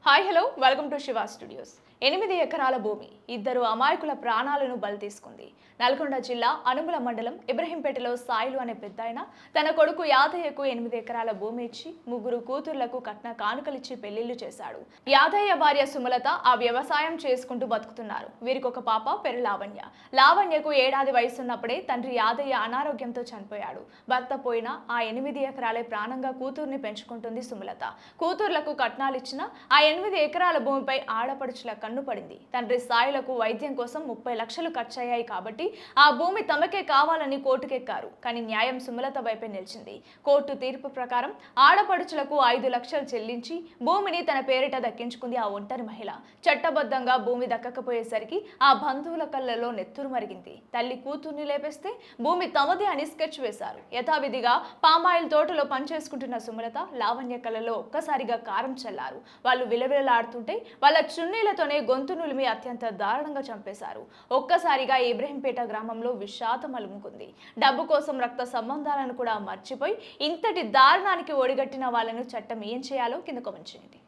Hi hello welcome to Shiva studios. 8 ఎకరాల భూమి ఇద్దరు అమాయకుల ప్రాణాలను బలి తీసుకుంది. నల్గొండ జిల్లా అనుముల మండలం ఇబ్రహీంపేటలో సాయిలు అనే పెద్దాయన తన కొడుకు యాదయ్యకు 8 ఎకరాల భూమి ఇచ్చి ముగ్గురు కూతుర్లకు కట్న కానుకలిచ్చి పెళ్లిళ్లు చేశాడు. యాదయ్య భార్య సుమలత ఆ వ్యవసాయం చేసుకుంటూ బతుకుతున్నారు. వీరికి ఒక పాప పేరు లావణ్య. లావణ్యకు ఏడాది వయసున్నప్పుడే తండ్రి యాదయ్య అనారోగ్యంతో చనిపోయాడు. భర్త పోయినా ఆ 8 ఎకరాలే ప్రాణంగా కూతుర్ని పెంచుకుంటుంది సుమలత. కూతుర్లకు కట్నాలిచ్చిన ఆ 8 ఎకరాల భూమిపై ఆడపడుచుల కన్ను పడింది. తండ్రి సాయిలకు వైద్యం కోసం 30 లక్షలు ఖర్చయ్యాయి కాబట్టి ఆ భూమి తమకే కావాలని కోర్టుకెక్కారు. కానీ న్యాయం సుమలత వైపే నిలిచింది. కోర్టు తీర్పు ప్రకారం ఆడపడుచులకు 5 లక్షలు చెల్లించి భూమిని తన పేరిట దక్కించుకుంది ఆ ఒంటరి మహిళ. చట్టబద్ధంగా భూమి దక్కకపోయేసరికి ఆ బంధువుల కళ్ళలో నెత్తురు మరిగింది. తల్లి కూతుర్ని లేపేస్తే భూమి తమదే అని స్కెచ్ వేశారు. యథావిధిగా పామాయిల్ తోటలో పనిచేసుకుంటున్న సుమలత, లావణ్య కళ్ళలో ఒక్కసారిగా కారం చల్లారు. వాళ్ళు విలవిలలాడుతుంటే వాళ్ళ చున్నీలతోనే గొంతు నులిమి అత్యంత దారుణంగా చంపేశారు. ఒక్కసారిగా ఇబ్రహీంపేట గ్రామంలో విషాదం అలుముకుంది. డబ్బు కోసం రక్త సంబంధాలను కూడా మర్చిపోయి ఇంతటి దారుణానికి ఒడిగట్టిన వాళ్ళను చట్టం ఏం చేయాలో కింద కామెంట్ చేయండి.